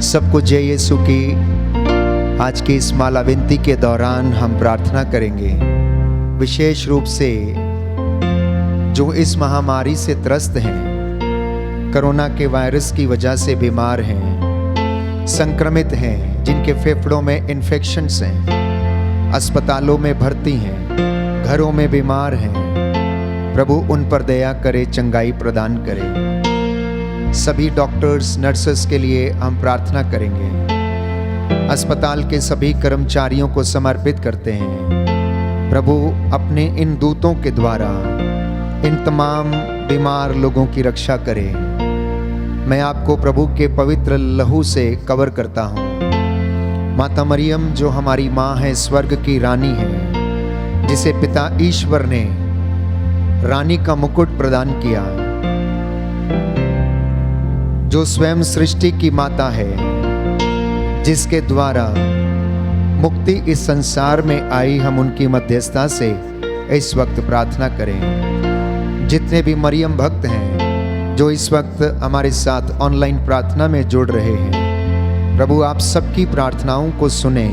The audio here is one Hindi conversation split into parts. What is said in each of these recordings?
सबको जय यीशु की आज की इस माला विनती के दौरान हम प्रार्थना करेंगे। विशेष रूप से जो इस महामारी से त्रस्त हैं, कोरोना के वायरस की वजह से बीमार हैं, संक्रमित हैं, जिनके फेफड़ों में इन्फेक्शंस हैं, अस्पतालों में भर्ती हैं, घरों में बीमार हैं, प्रभु उन पर दया करे, चंगाई प्रदान करे। सभी डॉक्टर्स, नर्सेस के लिए हम प्रार्थना करेंगे। अस्पताल के सभी कर्मचारियों को समर्पित करते हैं। प्रभु अपने इन दूतों के द्वारा इन तमाम बीमार लोगों की रक्षा करे। मैं आपको प्रभु के पवित्र लहू से कवर करता हूँ। माता मरियम जो हमारी माँ है, स्वर्ग की रानी है, जिसे पिता ईश्वर ने रानी का मुकुट प्रदान किया, जो स्वयं सृष्टि की माता है, जिसके द्वारा मुक्ति इस संसार में आई, हम उनकी मध्यस्थता से इस वक्त प्रार्थना करें। जितने भी मरियम भक्त हैं जो इस वक्त हमारे साथ ऑनलाइन प्रार्थना में जुड़ रहे हैं, प्रभु आप सबकी प्रार्थनाओं को सुने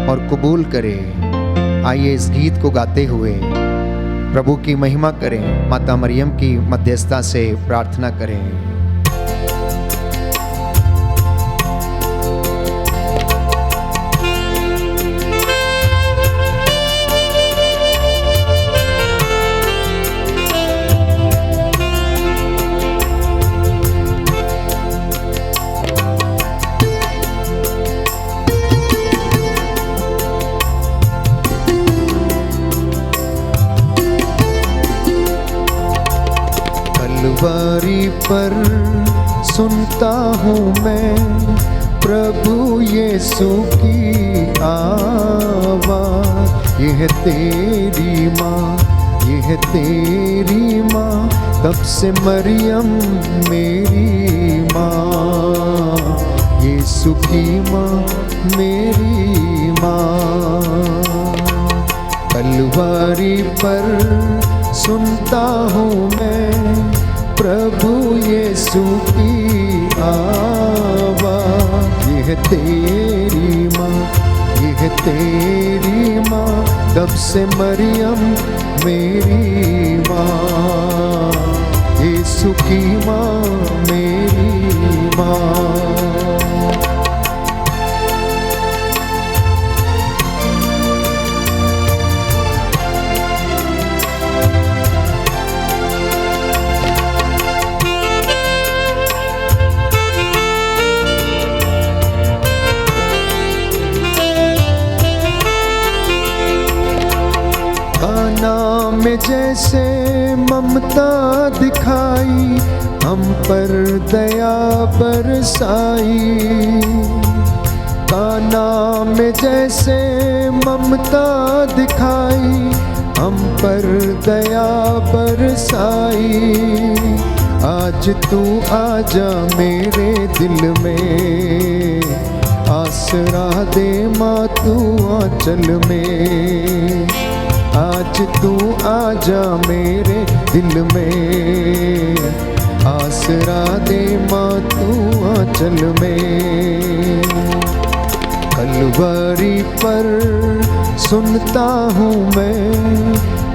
और कबूल करें। आइए इस गीत को गाते हुए प्रभु की महिमा करें, माता मरियम की मध्यस्थता से प्रार्थना करें। कलवरी पर सुनता हूँ मैं प्रभु यीशु की आवाज़। यह तेरी माँ, यह तेरी माँ, तब से मरियम मेरी माँ। यीशु की माँ मेरी माँ। कलवरी पर सुनता हूँ मैं प्रभु यीशु की आवाज़। यह तेरी माँ, यह तेरी माँ, तब से मरियम मेरी माँ। यीशु की माँ मेरी माँ। में जैसे ममता दिखाई, हम पर दया बरसाई। काना में जैसे ममता दिखाई, हम पर दया बरसाई। आज तू आजा मेरे दिल में, आसरा दे माँ तू आंचल में। आज तू आजा मेरे दिल में, आसरा दे माँ तू आंचल में। कलवरी पर सुनता हूँ मैं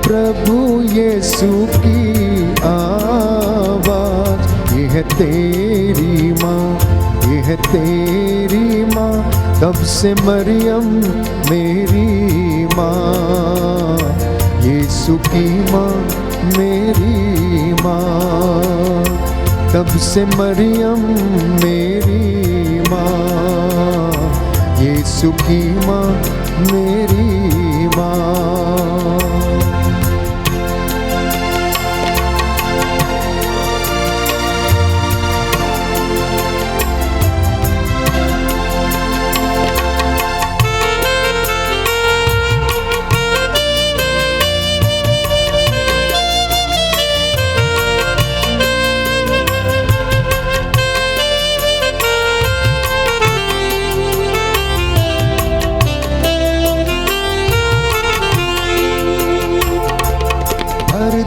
प्रभु यीशु की आवाज़। यह तेरी माँ, यह तेरी माँ, तब से मरियम मेरी माँ। यीशु की माँ मेरी माँ, तब से मरियम मेरी माँ। यीशु की माँ मेरी माँ।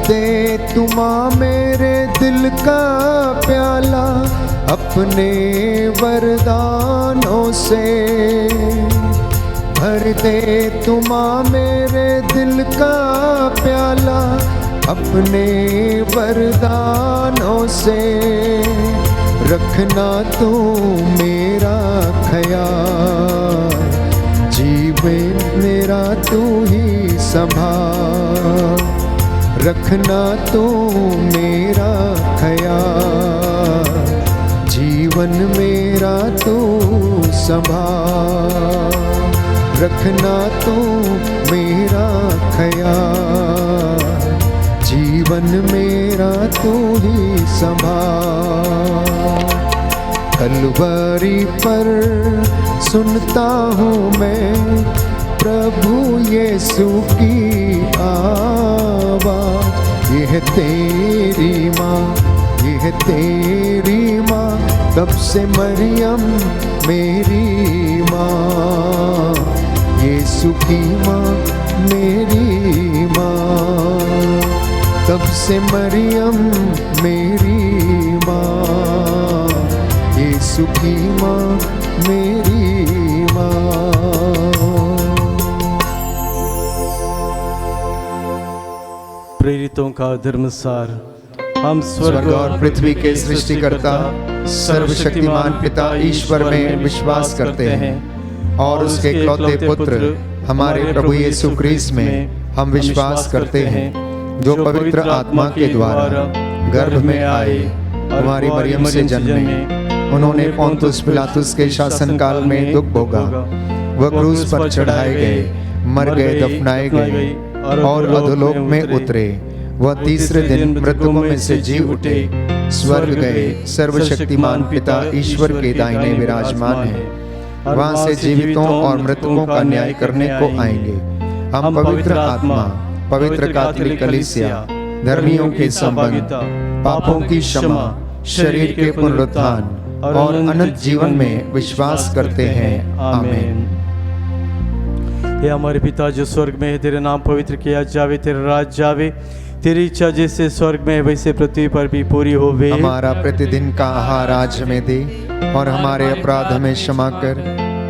दे तू माँ मेरे दिल का प्याला, अपने वरदानों से भर दे तू माँ मेरे दिल का प्याला, अपने वरदानों से रखना तू मेरा ख्याल, जीवन मेरा तू ही संभाल, रखना तू मेरा ख्याल, जीवन मेरा तू संभाल, रखना तू मेरा ख्याल, जीवन मेरा तू ही संभाल। कलवरी पर सुनता हूँ मैं प्रभु यीशु की आवाज़, यह तेरी माँ, यह तेरी माँ, तब से मरियम मेरी माँ, यीशु की माँ मेरी माँ, तब से मरियम मेरी माँ, यीशु की माँ मेरी माँ। प्रेरितों का धर्मसार। हम स्वर्ग और पृथ्वी के सृष्टिकर्ता सर्वशक्तिमान पिता ईश्वर में विश्वास करते हैं और उसके इकलौते पुत्र हमारे प्रभु यीशु क्रिस्त में हम विश्वास करते हैं, जो पवित्र आत्मा के द्वारा गर्भ में आए, हमारी मरियम से जन्मे, उन्होंने पोंतुस पिलातुस के शासनकाल में दुख भोगा, वह क्रूस पर चढ़ाए गए, मर गए, दफनाए गए और अधोलोक में उतरे, वह तीसरे दिन मृतकों में से जी उठे, स्वर्ग गए, सर्वशक्तिमान पिता ईश्वर के दाहिने विराजमान है, वहां से जीवितों और मृतकों का न्याय करने को आएंगे। हम पवित्र आत्मा, पवित्र कैथोलिक कलीसिया, धर्मियों के संबंध, पापों की क्षमा, शरीर के पुनरुत्थान और अनंत जीवन में विश्वास करते हैं। आमीन। हे हमारे पिता जो स्वर्ग में है, तेरा नाम पवित्र किया जावे, तेरा राज जावे, तेरी इच्छा जैसे स्वर्ग में वैसे पृथ्वी पर भी पूरी होवे। हमारा प्रतिदिन का आहार आज हमें दे और हमारे अपराध हमें क्षमा कर,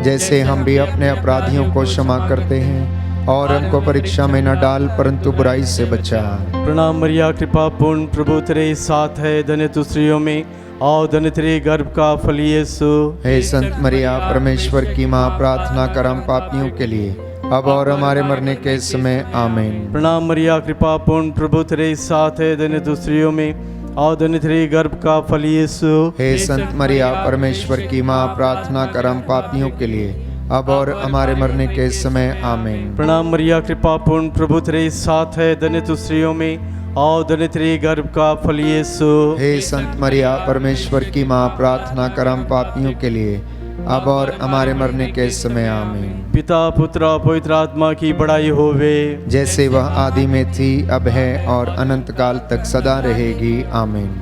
जैसे हम भी अपने अपराधियों को क्षमा करते हैं, और हमको परीक्षा में न डाल परंतु बुराई से बचा। प्रणाम मरिया, कृपा पूर्ण प्रभु तेरे साथ है, धन्य तू स्त्रियों में और धन्य तेरे गर्भ का फल यीशु। हे संत मरिया परमेश्वर की माँ, प्रार्थना कर हम पापियों के लिए अब और हमारे मरने के समय। आमीन। प्रणाम मरिया, कृपा पूर्ण प्रभु तेरे साथ है, धन्य तू स्त्रियों में और धन्य तेरे गर्भ का फल यीशु। हे संत मरिया परमेश्वर की माँ, प्रार्थना कर हम पापियों के लिए अब और हमारे मरने के समय। आमीन। प्रणाम मरिया, कृपा पूर्ण प्रभु तेरे साथ है, धन्य तू स्त्रियों में और धन्य तेरे गर्भ का फल यीशु। हे संत मरिया परमेश्वर की माँ, प्रार्थना कर हम पापियों के लिए अब और हमारे मरने के समय। आमीन। पिता पुत्र और पवित्र आत्मा की बड़ाई होवे, जैसे वह आदि में थी, अब है और अनंत काल तक सदा रहेगी। आमीन।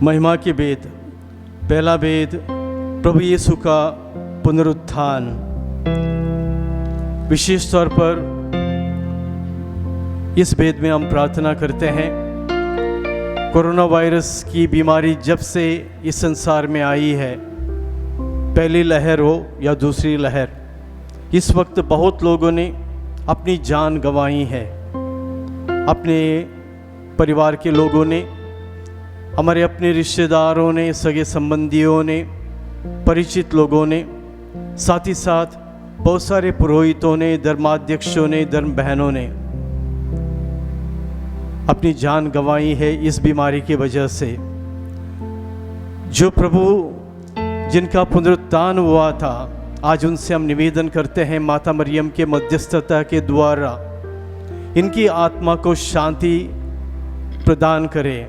महिमा के वेद। पहला वेद प्रभु यीशु का पुनरुत्थान। विशेष तौर पर इस वेद में हम प्रार्थना करते हैं, कोरोना वायरस की बीमारी जब से इस संसार में आई है, पहली लहर हो या दूसरी लहर, इस वक्त बहुत लोगों ने अपनी जान गंवाई है। अपने परिवार के लोगों ने, हमारे अपने रिश्तेदारों ने, सगे संबंधियों ने, परिचित लोगों ने, साथ ही साथ बहुत सारे पुरोहितों ने, धर्माध्यक्षों ने, धर्म बहनों ने अपनी जान गंवाई है इस बीमारी की वजह से। जो प्रभु जिनका पुनरुत्थान हुआ था, आज उनसे हम निवेदन करते हैं माता मरियम के मध्यस्थता के द्वारा इनकी आत्मा को शांति प्रदान करें।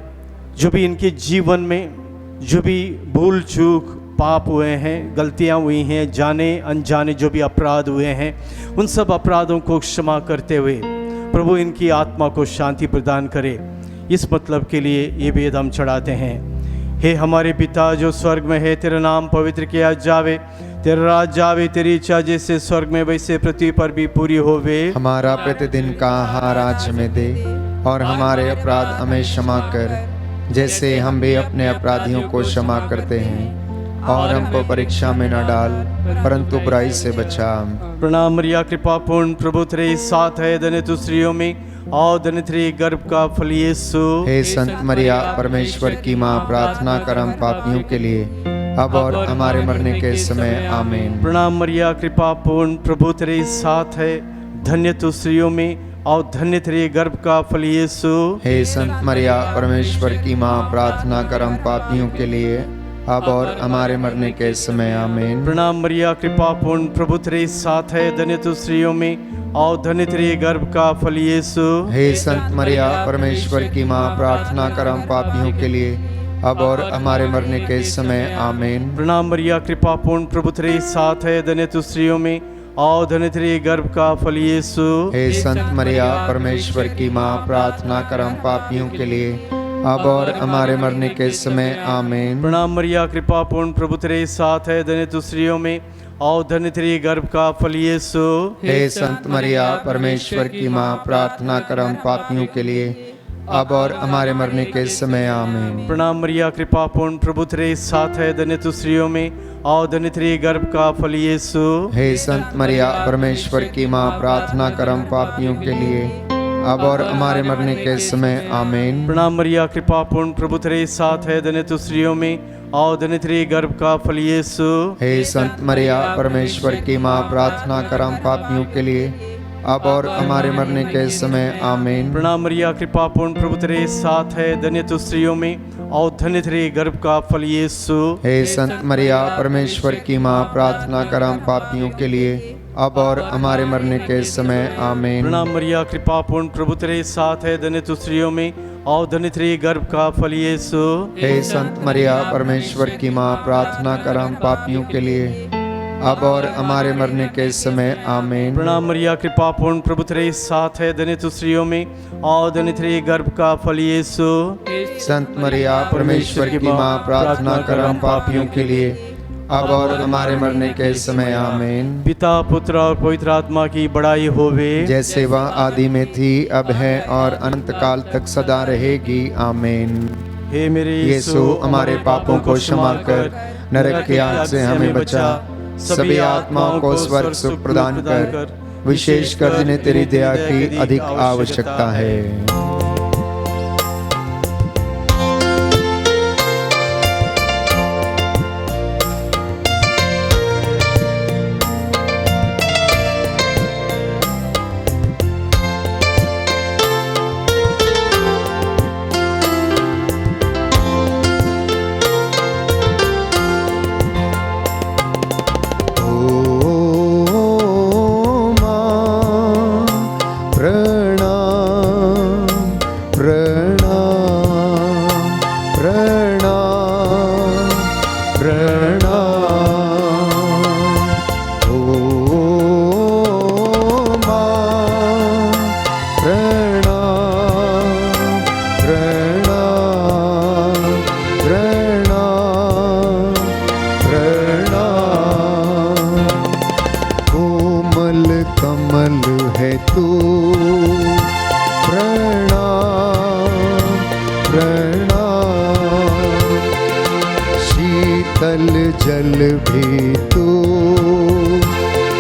जो भी इनके जीवन में जो भी भूल चूक पाप हुए हैं, गलतियां हुई हैं, जाने अनजाने जो भी अपराध हुए हैं, उन सब अपराधों को क्षमा करते हुए प्रभु इनकी आत्मा को शांति प्रदान करे। इस मतलब के लिए ये वेद हम चढ़ाते हैं। हे हमारे पिता जो स्वर्ग में है, तेरा नाम पवित्र किया जावे, तेरा राज आवे, तेरी इच्छा जैसे स्वर्ग में वैसे पृथ्वी पर भी पूरी होवे। हमारा प्रतिदिन का आहार आज हमें दे, और हमारे अपराध हमें क्षमा कर, जैसे हम भी अपने अपराधियों को क्षमा करते हैं, और हमको परीक्षा में न डाल, परंतु बुराई से बचा। प्रणाम मरिया, कृपा पूर्ण प्रभु तेरे साथ है, धन्य तू स्त्रियों में और धन्य तेरे गर्भ का फल यीशु। हे संत मरिया परमेश्वर की माँ, प्रार्थना कर हम पापियों के लिए, अब और हमारे मरने के समय आमीन। प्रणाम मरिया, कृपा पूर्ण प्रभु तेरे साथ है, धन्य तू स्त्रियों में और धन्य तेरे गर्भ का फल यीशु। हे संत मरिया परमेश्वर की माँ, प्रार्थना कर हम पापियों के लिए, अब और हमारे मरने के समय आमीन। प्रणाम मरिया, कृपा पूर्ण प्रभु तेरे साथ है, धन्य तू स्त्रियों में और धन्य तेरे गर्भ का फल यीशु। हे संत मरिया परमेश्वर की माँ, प्रार्थना कर हम पापियों के लिए, अब और हमारे मरने के समय आमीन। प्रणाम मरिया, कृपा पूर्ण प्रभु तेरे साथ है, धन्य तू स्त्रियों में और धन्य तेरे गर्भ का फल यीशु। हे संत मरिया परमेश्वर की माँ, प्रार्थना कर हम पापियों के लिए, अब और हमारे मरने के समय आमीन। प्रणाम मरिया, कृपा पूर्ण प्रभु तेरे साथ है, धन्य तू स्त्रियों में और धन्य तेरे गर्भ का फल यीशु। हे संत मरिया परमेश्वर की माँ, प्रार्थना कर हम पापियों के लिए, अब और हमारे मरने के समय आमीन। प्रणाम मरिया, कृपा पूर्ण प्रभु तेरे साथ है, धन्य तू स्त्रियों में और धन्य तेरे गर्भ का फल यीशु। हे संत मरिया परमेश्वर की माँ, प्रार्थना कर हम पापियों के लिए, अब और हमारे मरने के समय आमीन। प्रणाम मरिया, कृपा पूर्ण प्रभु तेरे साथ है, धन्य तू स्त्रियों में और धन्य तेरे गर्भ का फल यीशु। हे संत मरिया परमेश्वर की माँ, प्रार्थना कर हम पापियों के लिए, अब और हमारे मरने के समय आमीन। प्रणाम मरिया, कृपा पूर्ण प्रभु तेरे साथ है, धन्य तू स्त्रियों में और धन्य तेरे गर्भ का फल यीशु। हे संत मरिया परमेश्वर की माँ, प्रार्थना कर हम पापियों के लिए, अब और हमारे मरने के समय आमीन। प्रणाम मरिया, कृपा पूर्ण प्रभु तेरे साथ है, धन्य तू स्त्रियों में और धन्य तेरे गर्भ का फल यीशु। हे संत मरिया परमेश्वर की माँ, प्रार्थना कर हम पापियों के लिए, अब और हमारे मरने के समय आमीन। प्रणाम मरिया, कृपा पूर्ण प्रभु तेरे साथ है, धन्य तू स्त्रियों में और धन्य तेरे गर्भ का फल यीशु। संत मरिया परमेश्वर की माँ, प्रार्थना कर हम पापियों के लिए, अब और हमारे मरने के समय आमीन। पिता पुत्र और पवित्र आत्मा की बड़ाई होवे, जैसे वह आदि में थी, अब है और अनंत काल तक सदा रहेगी आमीन। हे मेरे यीशु, हमारे पापों को क्षमा कर, नरक की आग से हमें बचा, सभी आत्माओं को स्वर्ग सुख प्रदान कर, विशेषकर जिन्हें तेरी दया की अधिक आवश्यकता है। प्रणाम प्रणाम। शीतल जल भी तू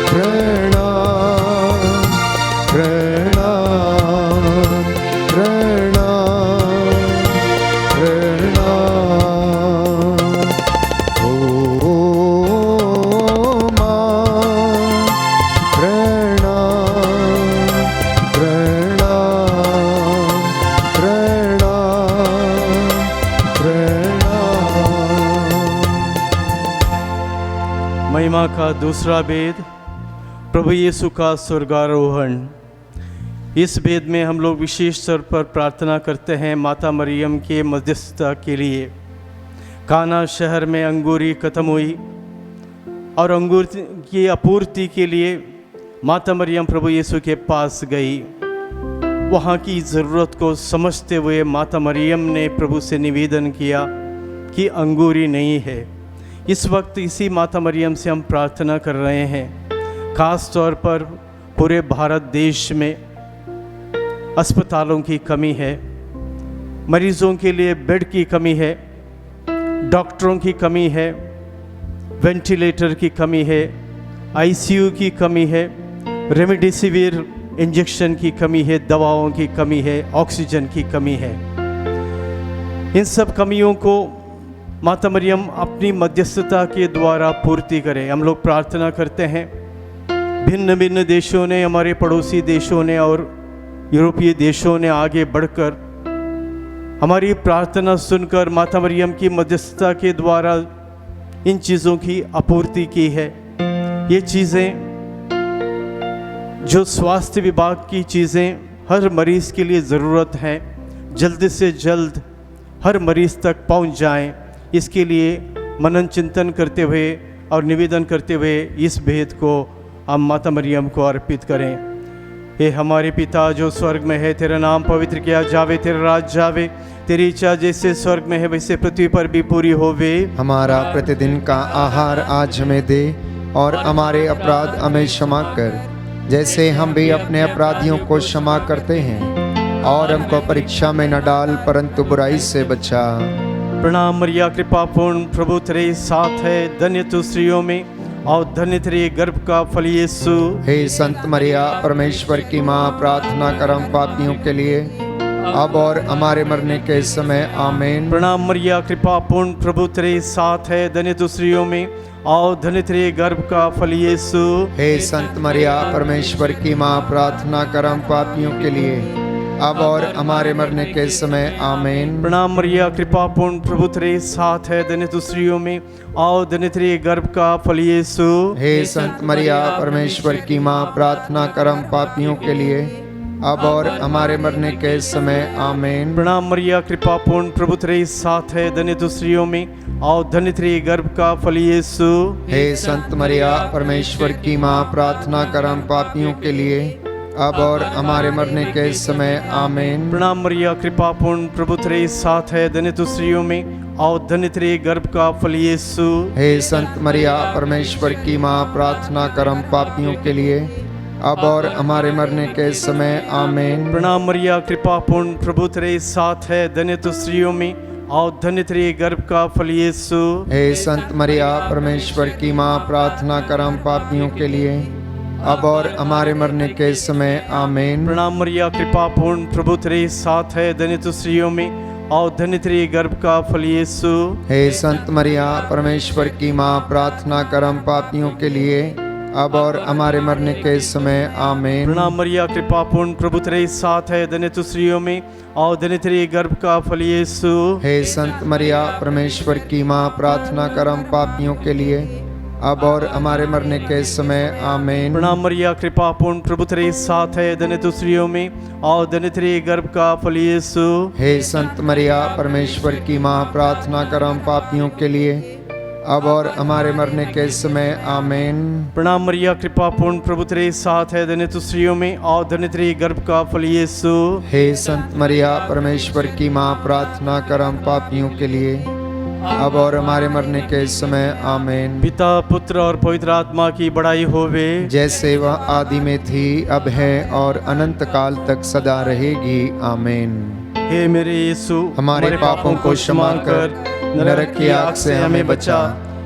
प्रणाम प्रणाम प्रणाम प्रणाम। ओ मां प्रणाम प्रणाम प्रणाम प्रणाम। महिमा का दूसरा भेद, प्रभु यीशु का स्वर्गारोहण। इस भेद में हम लोग विशेष तौर पर प्रार्थना करते हैं माता मरियम के मध्यस्थता के लिए। काना शहर में अंगूरी खत्म हुई और अंगूर की आपूर्ति के लिए माता मरियम प्रभु यीशु के पास गई। वहाँ की ज़रूरत को समझते हुए माता मरियम ने प्रभु से निवेदन किया कि अंगूरी नहीं है। इस वक्त इसी माता मरियम से हम प्रार्थना कर रहे हैं। ख़ास तौर पर पूरे भारत देश में अस्पतालों की कमी है, मरीज़ों के लिए बेड की कमी है, डॉक्टरों की कमी है, वेंटिलेटर की कमी है, आईसीयू की कमी है, रेमडेसिविर इंजेक्शन की कमी है, दवाओं की कमी है, ऑक्सीजन की कमी है। इन सब कमियों को माता मरियम अपनी मध्यस्थता के द्वारा पूर्ति करे। हम लोग प्रार्थना करते हैं। भिन्न भिन्न देशों ने, हमारे पड़ोसी देशों ने और यूरोपीय देशों ने आगे बढ़कर हमारी प्रार्थना सुनकर माता मरियम की मध्यस्थता के द्वारा इन चीज़ों की आपूर्ति की है। ये चीज़ें जो स्वास्थ्य विभाग की चीज़ें हर मरीज़ के लिए ज़रूरत है, जल्द से जल्द हर मरीज़ तक पहुंच जाएं। इसके लिए मनन चिंतन करते हुए और निवेदन करते हुए इस भेद को हम माता मरियम को अर्पित करें। हे हमारे पिता जो स्वर्ग में है, तेरा नाम पवित्र किया जावे, तेरा राज्य आवे, तेरी इच्छा जैसे स्वर्ग में है वैसे पृथ्वी पर भी पूरी होवे। हमारा प्रतिदिन का आहार आज हमें दे और हमारे अपराध हमें क्षमा कर जैसे हम भी अपने अपराधियों को क्षमा करते हैं, और हमको परीक्षा में न डाल परंतु बुराई से बचा। प्रणाम मरिया, कृपा पूर्ण प्रभु तेरे साथ है, धन्य तू स्त्रियों में और धन्य तेरे गर्भ का फल यीशु। हे संत मरिया परमेश्वर की माँ, प्रार्थना कर हम पापियों के लिए अब और हमारे मरने के समय आमीन। प्रणाम मरिया, कृपा पूर्ण प्रभु तेरे साथ है, धन्य तू स्त्रियों में और धन्य तेरे गर्भ का फल यीशु। हे संत मरिया परमेश्वर की माँ, प्रार्थना कर हम पापियों के लिए अब और हमारे मरने के समय आमीन। प्रणाम मरिया, कृपा पूर्ण प्रभु तेरे साथ है, धन्य तू स्त्रियों में और धन्य तेरे गर्भ का फल यीशु। हे संत मरिया परमेश्वर की माँ, प्रार्थना कर हम पापियों के लिए अब और हमारे मरने के समय आमीन। प्रणाम मरिया, कृपा पूर्ण प्रभु तेरे साथ है, धन्य तू स्त्रियों में और धन्य तेरे गर्भ का फल यीशु। हे संत मरिया परमेश्वर की माँ, प्रार्थना कर हम पापियों के लिए अब और हमारे मरने के समय आमीन। प्रणाम मरिया, कृपा पूर्ण प्रभु तेरे साथ है, धन्य तू स्त्रियों में और धन्य तेरे गर्भ का फल यीशु। हे संत मरिया परमेश्वर की माँ, प्रार्थना कर हम पापियों के लिए अब और हमारे मरने के समय आमीन। प्रणाम मरिया, कृपा पूर्ण प्रभु तेरे साथ है, धन्य तू स्त्रियों में और धन्य तेरे गर्भ का फल यीशु। हे संत मरिया परमेश्वर की माँ, प्रार्थना कर हम पापियों के लिए अब और हमारे मरने के समय आमीन। प्रणाम मरिया, कृपा पूर्ण प्रभु तेरे साथ है, धन्य तू स्त्रियों में और धन्य तेरे गर्भ का फल यीशु। हे संत मरिया परमेश्वर की माँ, प्रार्थना कर हम पापियों के लिए अब और हमारे मरने के समय आमीन। प्रणाम मरिया, कृपा पूर्ण प्रभु तेरे साथ है, धन्य तू स्त्रियों में और धन्य तेरे गर्भ का फल यीशु। हे संत मरिया परमेश्वर की माँ, प्रार्थना कर हम पापियों के लिए अब और हमारे मरने के समय आमीन। प्रणाम मरिया, कृपा पूर्ण प्रभु तेरे साथ है, धन्य तू स्त्रियों में और धन्य तेरे गर्भ का फल यीशु। हे संत मरिया परमेश्वर की माँ, प्रार्थना कर हम पापियों के लिए अब और हमारे मरने के समय आमीन। प्रणाम मरिया, कृपा पूर्ण प्रभु तेरे साथ है, धन्य तू स्त्रियों में और धन्य तेरे गर्भ का फल यीशु। हे संत मरिया परमेश्वर की माँ, प्रार्थना कर हम पापियों के लिए अब और हमारे मरने के समय आमीन। पिता पुत्र और पवित्र आत्मा की बड़ाई होवे, जैसे वह आदि में थी, अब है और अनंत काल तक सदा रहेगी, आमीन। हे मेरे यीशु, हमारे पापों को क्षमा कर नरक की आग से हमें बचा,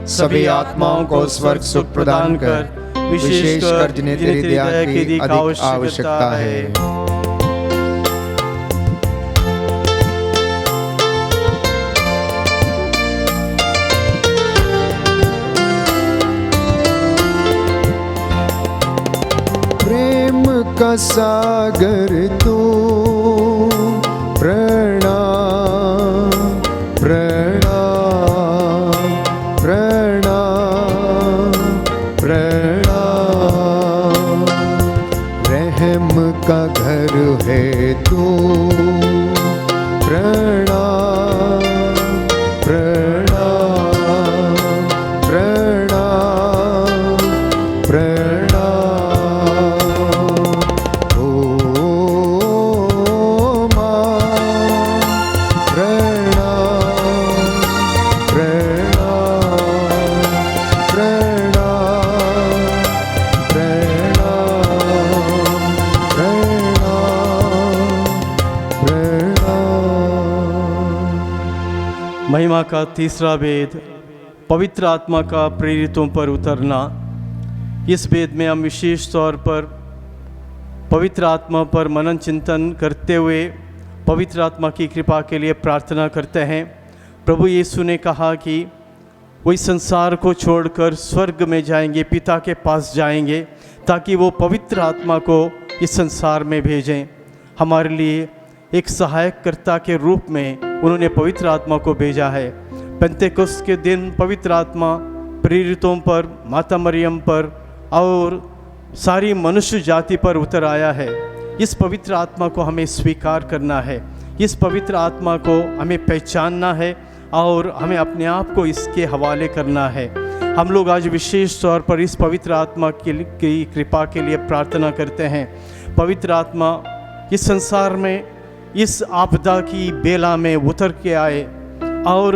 सभी आत्माओं को स्वर्ग सुख प्रदान कर, विशेषकर जिन्हें तेरी दया की अधिक आवश्यकता है। प्रेम का सागर तू, प्रणाम प्रणाम प्रणाम प्रणाम। रहम का घर है तू, प्रणाम प्रणाम प्रणाम प्रणाम। ओ माँ, प्रणाम प्रणाम प्रणाम प्रणाम प्रणाम प्रणाम। महिमा का तीसरा वेद, पवित्र आत्मा का प्रेरितों पर उतरना। इस वेद में हम विशेष तौर पर पवित्र आत्मा पर मनन चिंतन करते हुए पवित्र आत्मा की कृपा के लिए प्रार्थना करते हैं। प्रभु यीशु ने कहा कि वो इस संसार को छोड़कर स्वर्ग में जाएंगे, पिता के पास जाएंगे, ताकि वो पवित्र आत्मा को इस संसार में भेजें। हमारे लिए एक सहायककर्ता के रूप में उन्होंने पवित्र आत्मा को भेजा है। पेंतेकोस्त के दिन पवित्र आत्मा प्रेरितों पर, माता मरियम पर और सारी मनुष्य जाति पर उतर आया है। इस पवित्र आत्मा को हमें स्वीकार करना है, इस पवित्र आत्मा को हमें पहचानना है और हमें अपने आप को इसके हवाले करना है। हम लोग आज विशेष तौर पर इस पवित्र आत्मा की कृपा के लिए प्रार्थना करते हैं। पवित्र आत्मा इस संसार में इस आपदा की बेला में उतर के आए और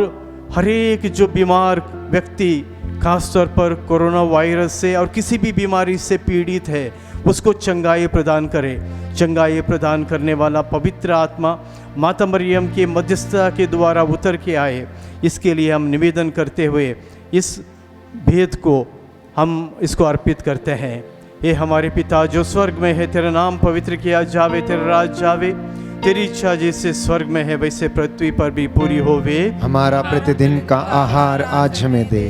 हर एक जो बीमार व्यक्ति, खासतौर पर कोरोना वायरस से और किसी भी बीमारी से पीड़ित है, उसको चंगाई प्रदान करे। चंगाई प्रदान करने वाला पवित्र आत्मा माता मरियम के मध्यस्थता के द्वारा उतर के आए। इसके लिए हम निवेदन करते हुए इस भेद को हम इसको अर्पित करते हैं। हे हमारे पिता जो स्वर्ग में है, तेरा नाम पवित्र किया जावे, तेरा राज जावे, तेरी इच्छा जैसे स्वर्ग में है वैसे पृथ्वी पर भी पूरी होवे। हमारा प्रतिदिन का आहार आज हमें दे,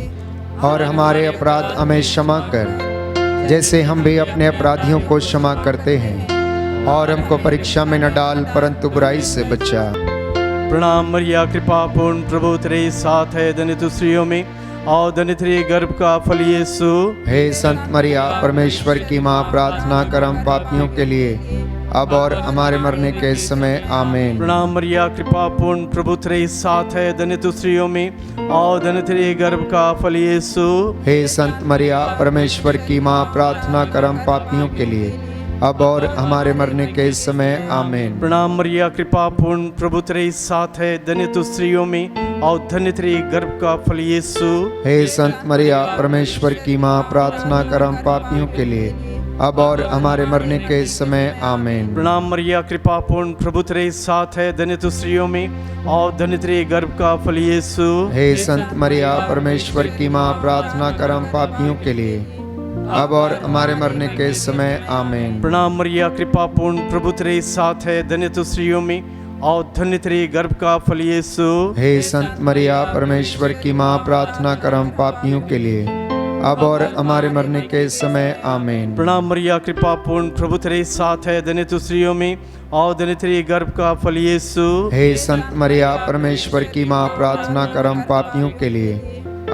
और हमारे अपराध हमें क्षमा कर, जैसे हम भी अपने अपराधियों को क्षमा करते हैं, और हमको परीक्षा में न डाल परंतु बुराई से बचा। प्रणाम मरिया, कृपा पूर्ण प्रभु तेरे साथ है, धन्य तू स्त्रियों में और धन्य तेरे गर्भ का फल यीशु। हे संत मरिया, परमेश्वर की माँ, प्रार्थना कर हम पापियों के लिए, अब और हमारे मरने के समय आमीन। प्रणाम मरिया, कृपा पूर्ण प्रभु तेरे साथ है, धन्य तू स्त्रियों में और धन्य तेरे गर्भ का फल यीशु। हे संत मरिया, परमेश्वर की माँ, प्रार्थना कर हम पापियों के लिए, अब और हमारे मरने के समय आमीन। प्रणाम मरिया, कृपा पूर्ण प्रभु तेरे साथ है, धन्य तू स्त्रियों में और धन्य तेरे गर्भ का फल यीशु। हे संत मरिया, परमेश्वर की माँ, प्रार्थना कर हम पापियों के लिए, अब और हमारे मरने के समय आमीन। प्रणाम मरिया, कृपा पूर्ण प्रभु तेरे साथ है, धन्य तू स्त्रियों में और धन्य तेरे गर्भ का फल यीशु। हे संत मरिया, परमेश्वर की माँ, प्रार्थना कर हम पापियों के लिए, अब और हमारे मरने के समय आमीन। प्रणाम मरिया, कृपा पूर्ण प्रभु तेरे साथ है, धन्य तू स्त्रियों में और धन्य तेरे गर्भ का फल यीशु। हे संत मरिया, परमेश्वर की माँ, प्रार्थना कर हम पापियों के लिए, अब और हमारे मरने के समय आमीन। प्रणाम मरिया, कृपा पूर्ण प्रभु तेरे साथ है, धन्य तू स्त्रियों में और धन्य तेरे गर्भ का फल यीशु। हे संत मरिया, परमेश्वर की माँ, प्रार्थना कर हम पापियों के लिए,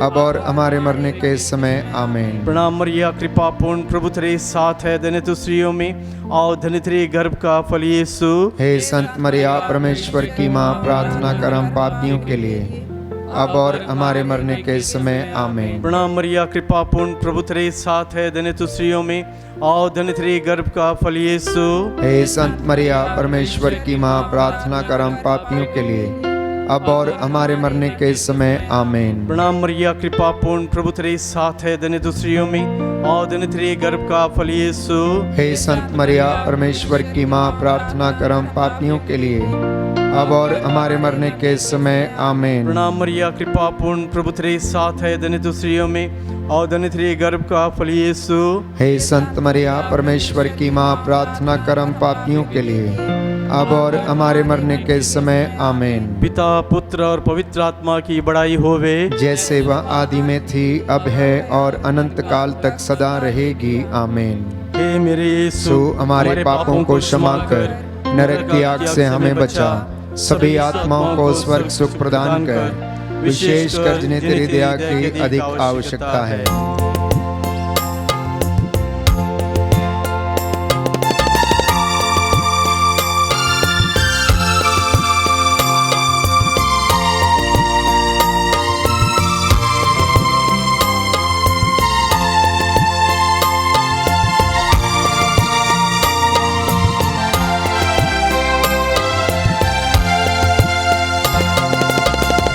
अब और हमारे मरने के समय आमीन। प्रणाम मरिया, कृपा पूर्ण प्रभु तेरे साथ है, धन्य तू स्त्रियों में और धन्य तेरे गर्भ का फल यीशु। हे संत मरिया, परमेश्वर की माँ, प्रार्थना कर हम पापियों के लिए, अब और हमारे मरने के समय आमीन। प्रणाम मरिया, कृपा पूर्ण प्रभु तेरे साथ है, धन्य तू स्त्रियों में और धन्य तेरे गर्भ का फल यीशु। हे संत मरिया, परमेश्वर की माँ, प्रार्थना कर हम पापियों के लिए, अब और हमारे मरने के समय आमीन। प्रणाम मरिया, कृपा पूर्ण, प्रभु तेरे साथ है, धन्य तू स्त्रियों में और धन्य तेरे गर्भ का फल यीशु। हे संत मरिया, परमेश्वर की माँ, प्रार्थना कर हम पापियों के लिए, अब और हमारे मरने के समय आमीन। प्रणाम मरिया, कृपा पूर्ण, प्रभु तेरे साथ है, धन्य तू स्त्रियों में और धन्य तेरे गर्भ का फल यीशु। हे संत मरिया, परमेश्वर की माँ, प्रार्थना कर हम पापियों के लिए, अब और हमारे मरने के समय आमीन। पिता, पुत्र और पवित्र आत्मा की बड़ाई होवे, जैसे वह आदि में थी, अब है और अनंत काल तक सदा रहेगी आमीन। हे मेरे यीशु, सो हमारे पापों को क्षमा कर, नरक की आग से हमें बचा, सभी आत्माओं को स्वर्ग सुख प्रदान कर, विशेष कर जिन्हें तेरी दया की अधिक आवश्यकता है।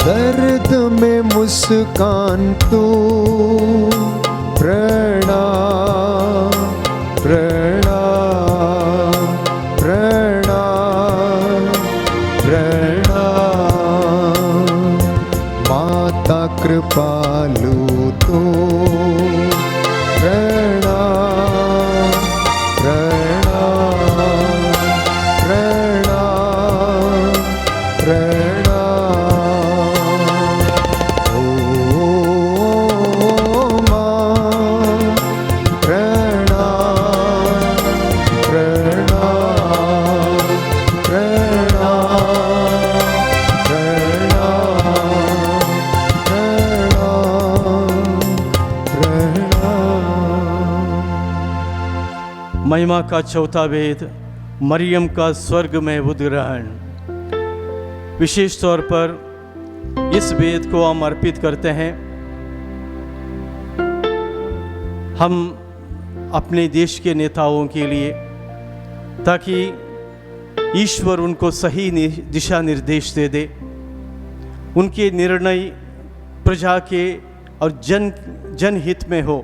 दर्द में मुस्कान तू, प्रणाम प्रणाम प्रणाम प्रणाम। माता कृपालु तू, प्रणाम प्रणाम प्रणाम प्रणाम। महिमा का चौथा वेद, मरियम का स्वर्ग में उद्ग्रहण। विशेष तौर पर इस वेद को हम अर्पित करते हैं। हम अपने देश के नेताओं के लिए, ताकि ईश्वर उनको सही दिशा निर्देश दे दे, उनके निर्णय प्रजा के और जनहित में हो,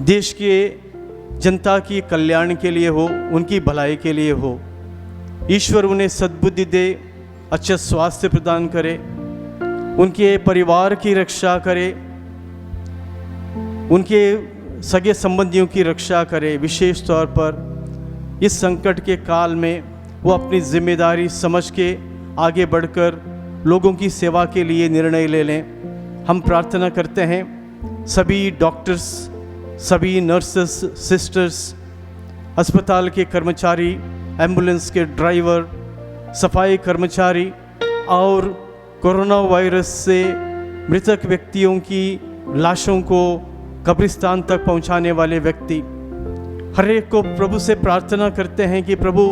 देश के जनता की कल्याण के लिए हो, उनकी भलाई के लिए हो। ईश्वर उन्हें सद्बुद्धि दे, अच्छा स्वास्थ्य प्रदान करे, उनके परिवार की रक्षा करे, उनके सगे संबंधियों की रक्षा करे। विशेष तौर पर इस संकट के काल में वो अपनी जिम्मेदारी समझ के आगे बढ़कर लोगों की सेवा के लिए निर्णय ले लें। हम प्रार्थना करते हैं सभी डॉक्टर्स, सभी नर्सेस, सिस्टर्स, अस्पताल के कर्मचारी, एम्बुलेंस के ड्राइवर, सफाई कर्मचारी और कोरोना वायरस से मृतक व्यक्तियों की लाशों को कब्रिस्तान तक पहुंचाने वाले व्यक्ति, हर एक को प्रभु से प्रार्थना करते हैं कि प्रभु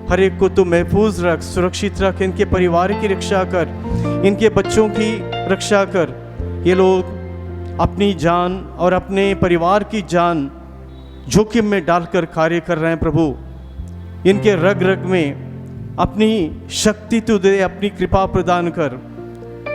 हर एक को तो महफूज रख, सुरक्षित रख, इनके परिवार की रक्षा कर, इनके बच्चों की रक्षा कर। ये लोग अपनी जान और अपने परिवार की जान जोखिम में डालकर कार्य कर रहे हैं। प्रभु इनके रग रग में अपनी शक्ति तू दे, अपनी कृपा प्रदान कर,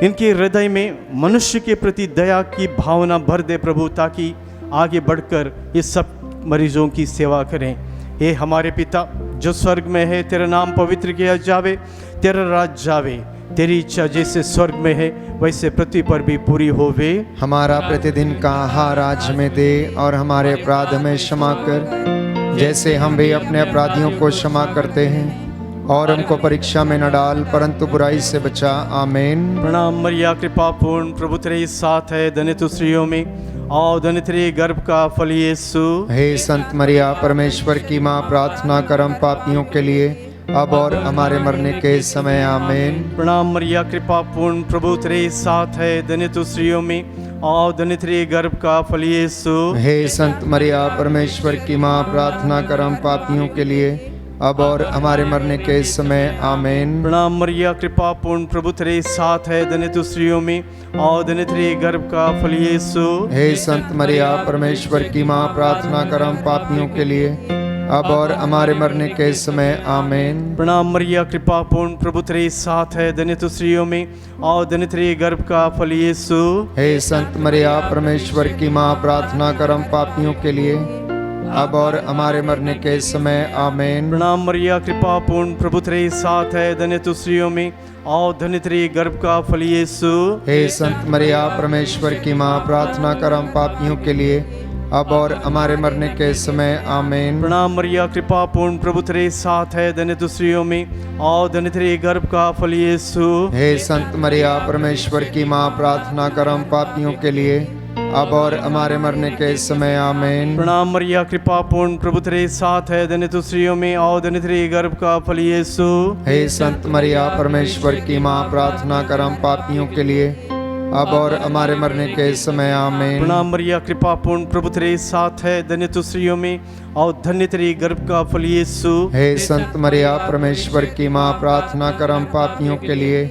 इनके हृदय में मनुष्य के प्रति दया की भावना भर दे प्रभु, ताकि आगे बढ़कर ये सब मरीजों की सेवा करें। हे हमारे पिता जो स्वर्ग में है, तेरा नाम पवित्र किया जावे, तेरा राज जावे, तेरी इच्छा जैसे स्वर्ग में है वैसे पृथ्वी पर भी पूरी होवे। हमारा प्रतिदिन का आहार आज हमें दे, और हमारे अपराध हमें क्षमा कर, जैसे हम भी अपने अपराधियों को क्षमा करते हैं, और हमको परीक्षा में न डाल, परंतु बुराई से बचा। आमीन। प्रणाम मरिया, कृपा पूर्ण, प्रभु तेरे साथ है, धन्य तू स्त्रियों में और धन्य तेरे गर्भ का फल यीशु। हे संत मरिया, परमेश्वर की माँ, प्रार्थना कर हम पापियों के लिए, अब और हमारे मरने के समय। आमीन। प्रणाम मरिया, कृपा पूर्ण, प्रभु तेरे साथ है, धन्य तू स्त्रियों में और धन्य तेरे गर्भ का फल यीशु। हे संत मरिया, परमेश्वर की माँ, प्रार्थना कर हम पापियों के लिए, अब और हमारे मरने के समय। आमीन। प्रणाम मरिया, कृपा पूर्ण, प्रभु तेरे साथ है, धन्य तू स्त्रियों में और धन्य तेरे गर्भ का फल यीशु। हे संत मरिया, परमेश्वर की माँ, प्रार्थना कर हम पापियों के लिए, अब और हमारे मरने के समय आमीन। प्रणाम मरिया, कृपा पूर्ण, प्रभु तेरे साथ है, धन्य तू स्त्रियों में और धन्य तेरे गर्भ का फल यीशु। हे संत मरिया, परमेश्वर की माँ, प्रार्थना कर हम पापियों के लिए, अब और हमारे मरने के समय आमीन। प्रणाम मरिया, कृपा पूर्ण, प्रभु तेरे साथ है, धन्य तू स्त्रियों में और धन्य तेरे गर्भ का फल यीशु। हे संत मरिया, परमेश्वर की माँ, प्रार्थना कर हम पापियों के लिए, अब और हमारे मरने के समय आमीन। प्रणाम मरिया, कृपा पूर्ण, प्रभु तेरे साथ है, धन्य तू स्त्रियों में और धन्य तेरे गर्भ का फल यीशु। हे संत मरिया, परमेश्वर की माँ, प्रार्थना कर हम पापियों के लिए, अब और हमारे मरने के समय आमीन। प्रणाम मरिया, कृपा पूर्ण, प्रभु तेरे साथ है, धन्य तू स्त्रियों में और धन्य तेरे गर्भ का फल यीशु। हे संत मरिया, परमेश्वर की माँ, प्रार्थना कर हम पापियों के लिए, अब और हमारे मरने के समय आमीन। प्रणाम मरिया, कृपा पूर्ण, प्रभु तेरे साथ है, धन्य तू स्त्रियों में और धन्य तेरे गर्भ का फल यीशु। हे संत मरिया, परमेश्वर की माँ, प्रार्थना कर हम पापियों के लिए,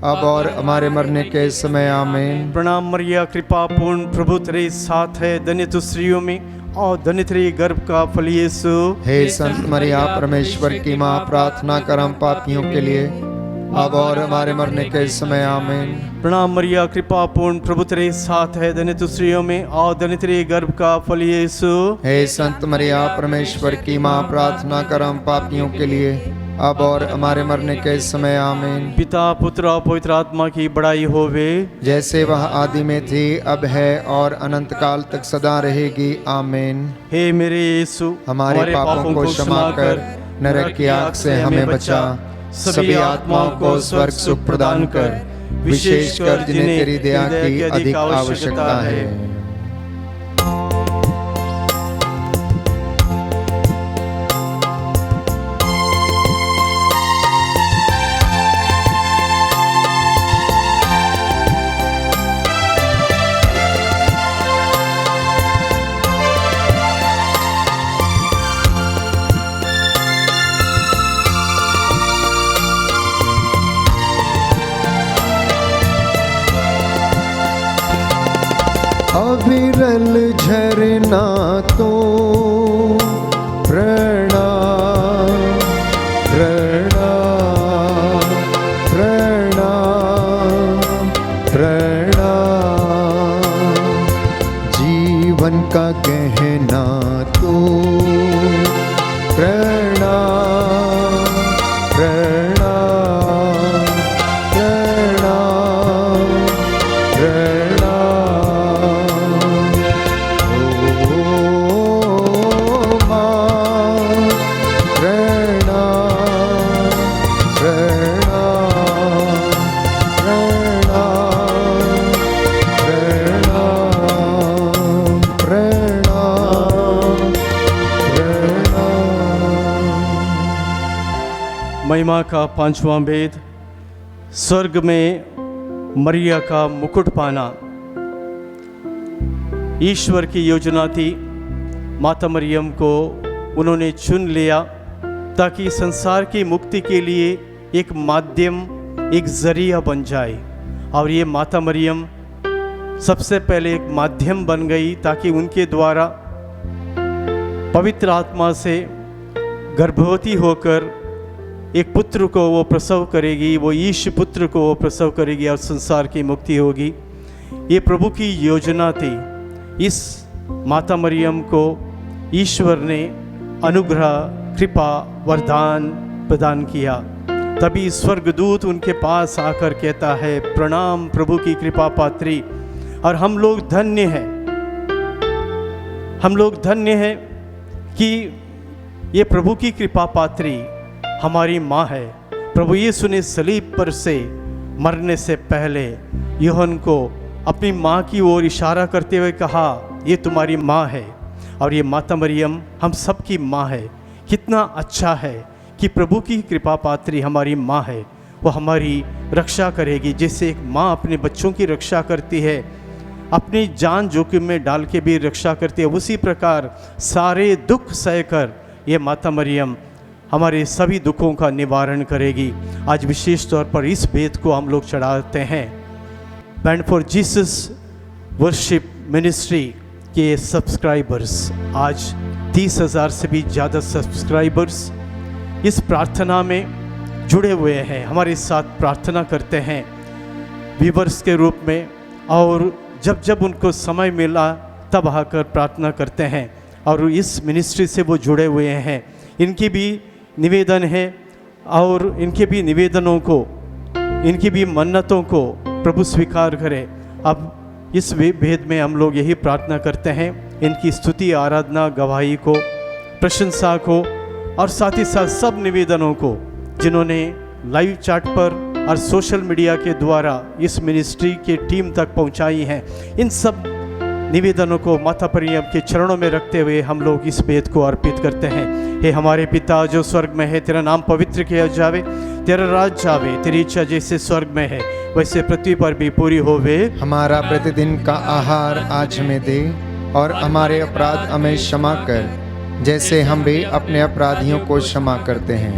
अब और हमारे मरने के समय आमीन। प्रणाम मरिया, कृपा पूर्ण, प्रभु तेरे साथ है, धन्य तू स्त्रियों में और धन्य तेरे गर्भ का फल यीशु। हे संत मरिया, परमेश्वर की माँ, प्रार्थना कर हम पापियों के लिए, अब और हमारे मरने के समय आमीन। प्रणाम मरिया, कृपा पूर्ण, प्रभु तेरे साथ है, धन्य तू स्त्रियों में और धन्य तेरे गर्भ का फल यीशु। हे संत मरिया, परमेश्वर की माँ, प्रार्थना कर हम पापियों के लिए, अब और हमारे मरने के समय आमीन। पिता, पुत्र और पवित्र आत्मा की बड़ाई होवे, जैसे वह आदि में थी, अब है और अनंत काल तक सदा रहेगी आमीन। हे मेरे यीशु, हमारे पापों को क्षमा कर, नरक की आग से हमें बचा, सभी आत्माओं को स्वर्ग सुख प्रदान कर, विशेषकर जिन्हें तेरी दया की अधिक आवश्यकता है। अविरल झरना तो प्रणाम प्रणाम प्रणाम प्रणाम, जीवन का गहना तो प्रणाम प्रणाम प्रणाम महिमा का पांचवां वेद, स्वर्ग में मरिया का मुकुट पाना। ईश्वर की योजना थी, माता मरियम को उन्होंने चुन लिया ताकि संसार की मुक्ति के लिए एक माध्यम, एक जरिया बन जाए। और ये माता मरियम सबसे पहले एक माध्यम बन गई ताकि उनके द्वारा पवित्र आत्मा से गर्भवती होकर एक पुत्र को वो प्रसव करेगी, वो यीशु पुत्र को वो प्रसव करेगी और संसार की मुक्ति होगी। ये प्रभु की योजना थी। इस माता मरियम को ईश्वर ने अनुग्रह, कृपा, वरदान प्रदान किया। तभी स्वर्गदूत उनके पास आकर कहता है, प्रणाम प्रभु की कृपा पात्री। और हम लोग धन्य हैं, हम लोग धन्य हैं कि ये प्रभु की कृपा पात्री हमारी माँ है। प्रभु यीशु ने सलीब पर से मरने से पहले यूहन्ना को अपनी माँ की ओर इशारा करते हुए कहा, ये तुम्हारी माँ है। और ये माता मरियम हम सब की माँ है। कितना अच्छा है कि प्रभु की कृपा पात्री हमारी माँ है। वो हमारी रक्षा करेगी, जैसे एक माँ अपने बच्चों की रक्षा करती है, अपनी जान जोखिम में डाल के भी रक्षा करती है, उसी प्रकार सारे दुख सहकर ये माता मरियम हमारे सभी दुखों का निवारण करेगी। आज विशेष तौर पर इस वेद को हम लोग चढ़ाते हैं। Band for Jesus worship ministry के सब्सक्राइबर्स आज 30,000 से भी ज़्यादा सब्सक्राइबर्स इस प्रार्थना में जुड़े हुए हैं, हमारे साथ प्रार्थना करते हैं व्यूवर्स के रूप में, और जब जब उनको समय मिला तब आकर प्रार्थना करते हैं और इस मिनिस्ट्री से वो जुड़े हुए हैं। इनकी भी निवेदन है और इनके भी निवेदनों को, इनकी भी मन्नतों को प्रभु स्वीकार करे। अब इस भेद में हम लोग यही प्रार्थना करते हैं, इनकी स्तुति, आराधना, गवाही को, प्रशंसा को और साथ ही साथ सब निवेदनों को जिन्होंने लाइव चैट पर और सोशल मीडिया के द्वारा इस मिनिस्ट्री के टीम तक पहुंचाई हैं, इन सब निवेदनों को माता मरियम के चरणों में रखते हुए हम लोग इस भेद को अर्पित करते हैं। हे हमारे पिता जो स्वर्ग में है, तेरा नाम पवित्र किया जावे, तेरा राज आवे, तेरी इच्छा जैसे स्वर्ग में है वैसे पृथ्वी पर भी पूरी होवे। हमारा प्रतिदिन का आहार आज हमें दे, और हमारे अपराध हमें क्षमा कर जैसे हम भी अपने अपराधियों को क्षमा करते हैं,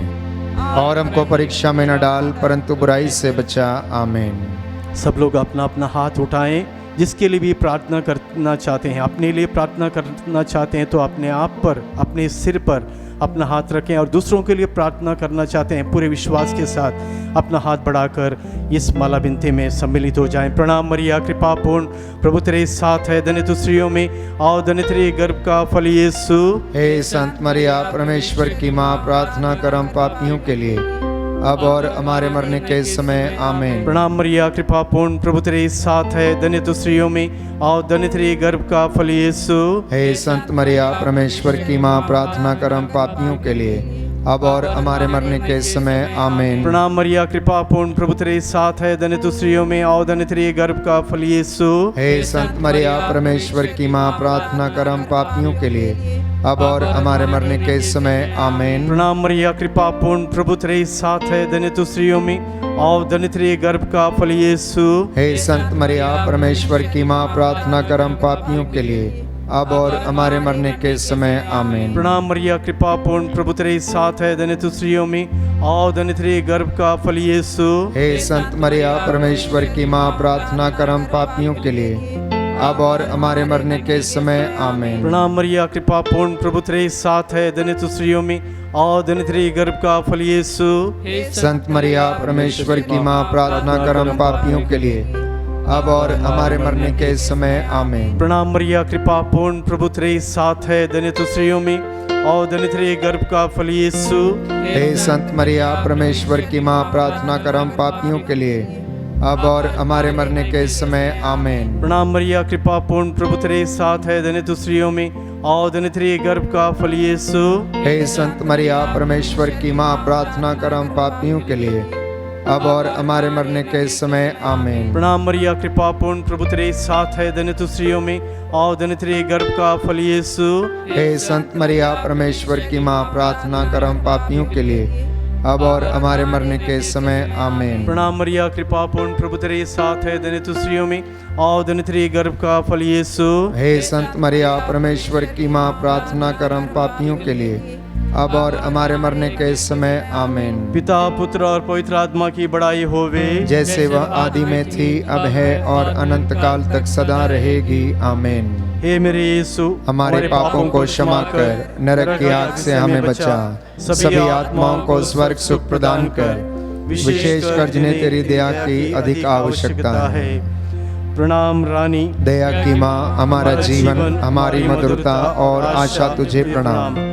और हमको परीक्षा में न डाल परंतु बुराई से बचा। आमीन। सब लोग अपना अपना हाथ उठाएं, जिसके लिए भी प्रार्थना करना चाहते हैं, अपने लिए प्रार्थना करना चाहते हैं तो अपने आप पर, अपने सिर पर अपना हाथ रखें, और दूसरों के लिए प्रार्थना करना चाहते हैं पूरे विश्वास के साथ अपना हाथ बढ़ाकर इस माला विनती में सम्मिलित हो जाएं। प्रणाम मरिया, कृपा पूर्ण, प्रभु तेरे साथ है, धन्य तू स्त्रियों में और धन्य तेरे गर्भ का फल यीशु। हे संत मरिया, परमेश्वर की माँ, प्रार्थना कर हम पापियों के लिए अब और हमारे मरने के समय। आमीन। प्रणाम मरिया, कृपा पूर्ण, प्रभु तेरे साथ है, धन्य तू स्त्रियों में और धन्य तेरे गर्भ का फल यीशु। हे संत मरिया, परमेश्वर की माँ, प्रार्थना कर हम पापियों के लिए अब और हमारे मरने के समय। आमीन। प्रणाम मरिया, कृपा पूर्ण, प्रभु तेरे साथ है, धन्य तू स्त्रियों में और धन्य तेरे गर्भ का फल यीशु। हे संत मरिया, परमेश्वर की माँ, प्रार्थना कर हम पापियों के लिए अब और हमारे मरने के समय। आमीन। प्रणाम मरिया, कृपा पूर्ण, प्रभु तेरे साथ है, धन्य तू स्त्रियों में और धन्य तेरे गर्भ का फल यीशु। हे संत मरिया, परमेश्वर की माँ, प्रार्थना कर हम पापियों के लिए अब और हमारे मरने के समय। आमीन। प्रणाम मरिया, कृपा पूर्ण, प्रभु तेरे साथ है, धन्य तू स्त्रियों में और धन्य तेरे गर्भ का फल यीशु। हे संत मरिया, परमेश्वर की माँ, प्रार्थना कर हम पापियों के लिए अब और हमारे मरने के समय। आमीन। प्रणाम मरिया, कृपा पूर्ण, प्रभु तेरे साथ है, धन्य तू स्त्रियों में और धन्य तेरे गर्भ का फल यीशु। संत मरिया, परमेश्वर की माँ, प्रार्थना कर हम पापियों के लिए अब और हमारे मरने के समय। आमीन। प्रणाम मरिया, कृपा पूर्ण, प्रभु तेरे साथ है, धन्य तू स्त्रियों में और धन्य तेरे गर्भ का फल यीशु। हे संत मरिया, परमेश्वर की माँ, प्रार्थना कर हम पापियों के लिए अब और हमारे मरने के समय। आमीन। प्रणाम मरिया, कृपा पूर्ण, प्रभु तेरे साथ है, धन्य तू स्त्रियों में और धन्य तेरे गर्भ का फल यीशु। हे संत मरिया, परमेश्वर की माँ, प्रार्थना कर हम पापियों के लिए अब और हमारे मरने के समय। आमीन। प्रणाम मरिया, कृपा पूर्ण, प्रभु तेरे साथ है, धन्य तू स्त्रियों में और धन्य तेरे गर्भ का फल यीशु। हे संत मरिया, परमेश्वर की माँ, प्रार्थना कर हम पापियों के लिए अब और हमारे मरने के समय। आमीन। प्रणाम मरिया, कृपा पूर्ण, प्रभु तेरे साथ है, धन्य तू स्त्रियों में और धन्य तेरे गर्भ का फल यीशु। हे संत मरिया, परमेश्वर की माँ, प्रार्थना कर हम पापियों के लिए अब और हमारे मरने के समय। आमीन। पिता, पुत्र और पवित्र आत्मा की बड़ाई होवे, जैसे वह आदि में थी, अब है और अनंत काल तक सदा रहेगी। आमीन। हे मेरे यीशु, हमारे पापों को क्षमा कर, नरक की आग से हमें बचा, सभी आत्माओं को स्वर्ग सुख प्रदान कर, विशेषकर जिन्हें तेरी दया की अधिक आवश्यकता है। प्रणाम रानी, दया की माँ, हमारा जीवन, हमारी मधुरता और आशा तुझे प्रणाम।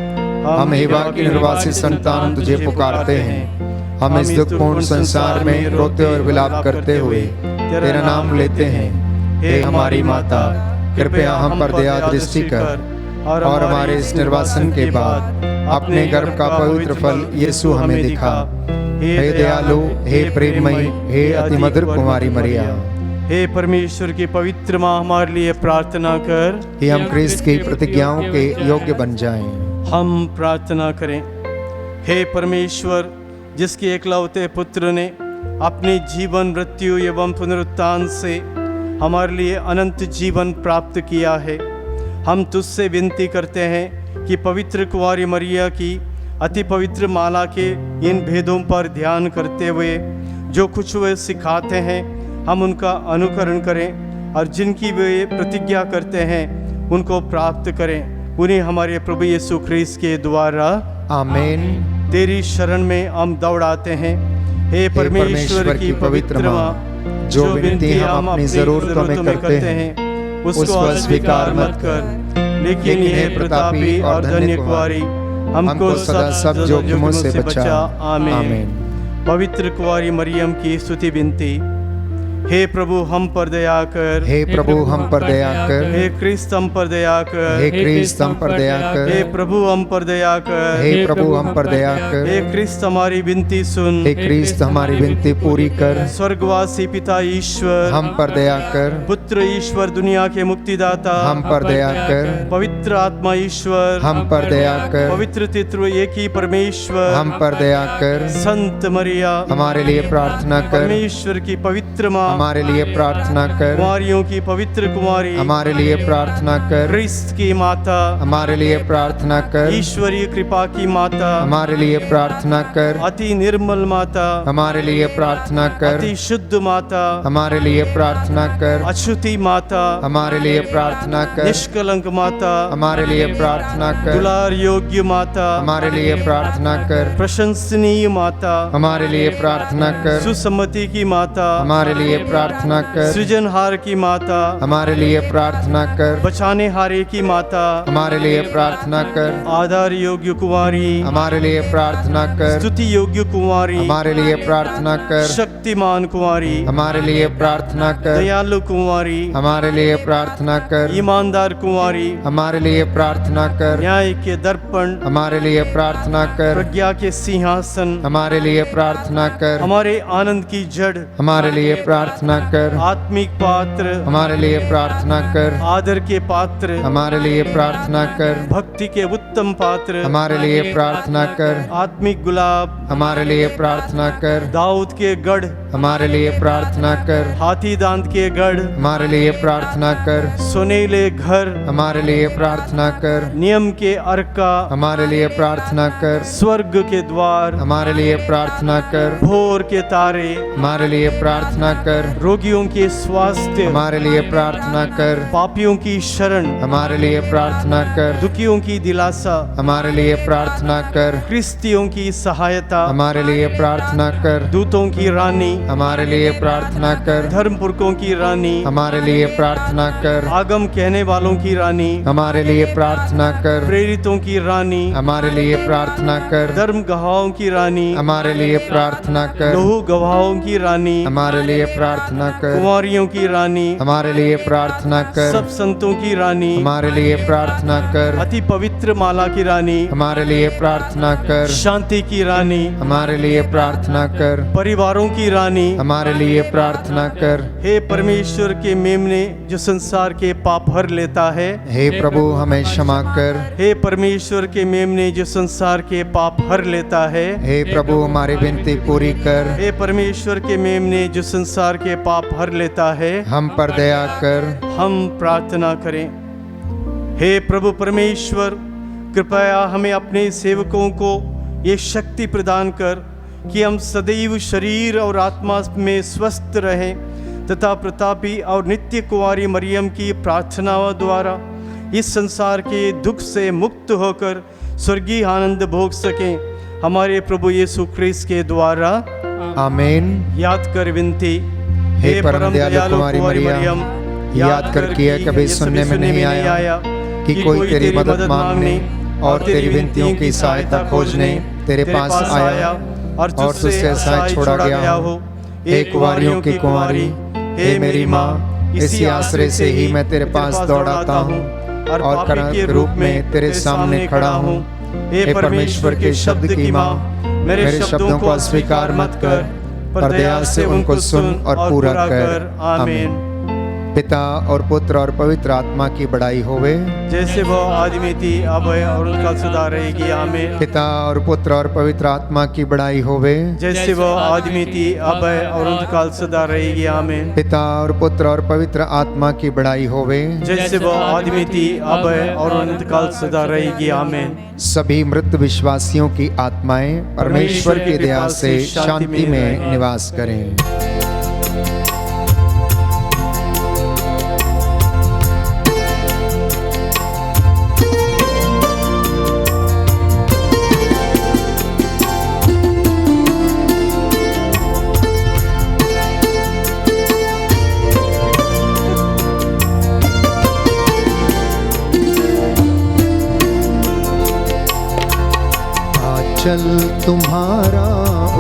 हम हिवा की निर्वासित संतान तुझे पुकारते हैं। हम इस दुखपूर्ण संसार में रोते और विलाप करते हुए तेरा नाम लेते हैं। हे हमारी माता, कृपया हम पर दया दृष्टि कर और हमारे इस निर्वासन के बाद अपने गर्भ का पवित्र फल यीशु हमें दिखा। हे दयालु, हे प्रेममयी, हे अति मधुर कुमारी मरिया, हे परमेश्वर की पवित्र माँ, हमारे लिए प्रार्थना कर कि हम क्रिस्त की प्रतिज्ञाओं के योग्य बन जाएं। हम प्रार्थना करें। हे परमेश्वर, जिसके एकलौते पुत्र ने अपने जीवन, मृत्यु एवं पुनरुत्थान से हमारे लिए अनंत जीवन प्राप्त किया है, हम तुझसे विनती करते हैं कि पवित्र कुंवारी मरिया की अति पवित्र माला के इन भेदों पर ध्यान करते हुए जो कुछ वे सिखाते हैं, हम उनका अनुकरण करें और जिनकी वे प्रतिज्ञा करते हैं उनको प्राप्त करें। उन्हें हमारे प्रभु यीशु ख्रीस्त के द्वारा आमीन। तेरी शरण में हम दौड़ाते हैं। हे परमेश्वर की पवित्र माँ, जो विनती हम अपनी जरूरतों में करते हैं उसको अस्वीकार मत कर, लेकिन यह प्रतापी और धन्य कुंवारी हमको सदा सब जोखिमों से बचा। आमीन। पवित्र कुंवारी मरियम की स्तुति विनती। हे प्रभु हम पर दया कर, हे प्रभु हम पर दया कर, हे क्रिस्त हम पर दया कर, हे क्रिस्त हम पर दया कर, हे प्रभु हम पर दया कर, हे प्रभु हम पर दया कर, हे क्रिस्त हमारी विनती सुन, हे क्रिस्त हमारी विनती पूरी कर। स्वर्गवासी पिता ईश्वर हम पर दया कर, पुत्र ईश्वर दुनिया के मुक्तिदाता हम पर दया कर, पवित्र आत्मा ईश्वर हम पर दया कर, पवित्र तत्व एक ही परमेश्वर हम पर दया कर। संत मरिया हमारे लिए प्रार्थना कर, परमेश्वर की पवित्र माँ हमारे लिए प्रार्थना कर, कुंवारियों की पवित्र कुंवारी हमारे लिए प्रार्थना कर, क्रिस्त की माता हमारे लिए प्रार्थना कर, ईश्वरीय कृपा की माता हमारे लिए प्रार्थना कर, अति निर्मल माता हमारे लिए प्रार्थना कर, अति शुद्ध माता हमारे लिए प्रार्थना कर, अछूती माता हमारे लिए प्रार्थना कर, निष्कलंक माता हमारे लिए प्रार्थना कर, दुलार योग्य माता हमारे लिए प्रार्थना कर, प्रशंसनीय माता हमारे लिए प्रार्थना कर, सुसम्मति की माता हमारे लिए प्रार्थना कर, सृजनहार की माता हमारे लिए प्रार्थना कर, बचाने हारे की माता हमारे लिए प्रार्थना कर, आधार योग्य कुंवारी हमारे लिए प्रार्थना कर, स्तुति योग्य कुंवारी हमारे लिए प्रार्थना कर, शक्तिमान कुंवारी हमारे लिए प्रार्थना कर, दयालु कुंवारी हमारे लिए प्रार्थना कर, ईमानदार कुंवारी हमारे लिए प्रार्थना कर, न्याय के दर्पण हमारे लिए प्रार्थना कर, प्रज्ञा के सिंहासन हमारे लिए प्रार्थना कर, हमारे आनंद की जड़ हमारे लिए प्रार्थना कर, आत्मिक पात्र हमारे लिए प्रार्थना कर, आदर के पात्र हमारे लिए प्रार्थना कर, भक्ति के उत्तम पात्र हमारे लिए प्रार्थना कर, आत्मिक गुलाब हमारे लिए प्रार्थना कर, दाऊद के गढ़ हमारे लिए प्रार्थना कर, हाथी दांत के गढ़ हमारे लिए प्रार्थना कर, सोनेले घर हमारे लिए प्रार्थना कर, नियम के अर्का हमारे लिए प्रार्थना कर, स्वर्ग के द्वार हमारे लिए प्रार्थना कर, भोर के तारे हमारे लिए प्रार्थना कर, रोगियों के स्वास्थ्य हमारे लिए प्रार्थना कर, पापियों की शरण हमारे लिए प्रार्थना कर, दुखियों की दिलासा हमारे लिए प्रार्थना कर, क्रिस्तियों की सहायता हमारे लिए प्रार्थना कर, दूतों की रानी हमारे लिए प्रार्थना कर, धर्मपुरखों की रानी हमारे लिए प्रार्थना कर, आगम कहने वालों की रानी हमारे लिए प्रार्थना कर, प्रेरितों की रानी हमारे लिए प्रार्थना कर, धर्म गवाहों की रानी हमारे लिए प्रार्थना कर, लहू गवाहों की रानी हमारे लिए प्रार्थना कर, कुंवारियों की रानी हमारे लिए प्रार्थना कर, सब संतों की रानी हमारे लिए प्रार्थना कर, अति पवित्र माला की रानी हमारे लिए प्रार्थना कर, शांति की रानी हमारे लिए प्रार्थना कर, परिवारों की रानी हमारे लिए प्रार्थना कर। हे परमेश्वर के मेमने जो संसार के पाप हर लेता है, हे प्रभु हमें क्षमा कर। हे परमेश्वर के मेमने जो संसार के पाप हर लेता है, हे प्रभु हमारी विनती पूरी कर। हे परमेश्वर के मेमने जो संसार के पाप हर लेता है, हम पर दया कर। हम प्रार्थना करें। हे प्रभु परमेश्वर, कृपया हमें अपने सेवकों को ये शक्ति प्रदान कर कि हम सदैव शरीर और आत्मा में स्वस्थ रहें तथा प्रतापी और नित्य कुंवारी मरियम की प्रार्थनाओं द्वारा इस संसार के दुख से मुक्त होकर स्वर्गीय आनंद भोग सकें। हमारे प्रभु यीशु ख्रीस्त के द्वारा आमीन। याद कर विनती। हे परम दयालु कुमारी मरियम, याद कर किया कभी सुनने में नहीं आया कि कोई तेरी मदद मांगने और तेरी विनतियों की सहायता खोजने तेरे पास आया और तुझसे सहाय छोड़ा गया हो। हे कुंवारियों की कुंवारी, हे मेरी माँ, इसी आश्रय से ही मैं तेरे पास दौड़ाता हूँ और करण के रूप में तेरे सामने खड़ा हूँ। हे परमेश्वर के शब्द की माँ, मेरे शब्दों को अस्वीकार मत कर, पर दया से उनको सुन और पूरा कर। आमीन। पिता और पुत्र और पवित्र आत्मा की बड़ाई होवे, जैसे वो आदि में थी अब है और उनका सदा रहेगी। आमीन। पिता और पुत्र और पवित्र आत्मा की बड़ाई होवे, जैसे वो आदि में थी अब है और उनका सदा रहेगी। आमीन। पिता और पुत्र और पवित्र आत्मा की बड़ाई होवे, जैसे वो आदि में थी अब है और अनंतकाल सदा रहेगी। आमीन। सभी मृत विश्वासियों की आत्माएं परमेश्वर की दया से शांति में निवास करें। आंचल तुम्हारा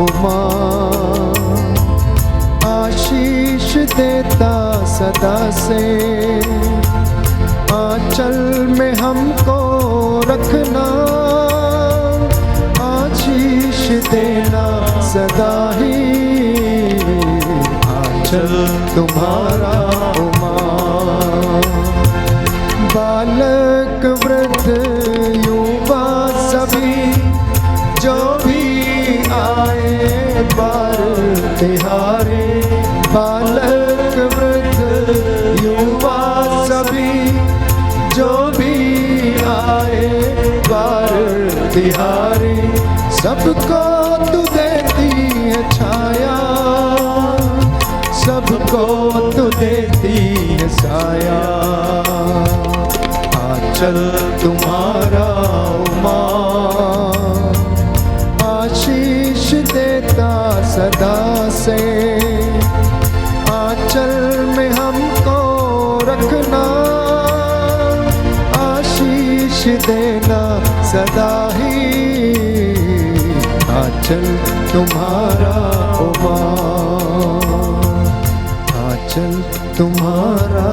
उमा आशीष देता सदा से, आंचल में हमको रखना, आशीष देना सदा ही, आंचल तुम्हारा उमा। बालक वृद्ध युवा सभी जो भी आए बार तिहारे, बालक वृद्ध युवा सभी जो भी आए बार तिहारे, सबको तू देती है छाया, सबको तू देती है साया, आंचल तुम्हारा उमा आशीष देता सदा से, आंचल में हमको रखना, आशीष देना सदा ही, आंचल तुम्हारा उमा आंचल तुम्हारा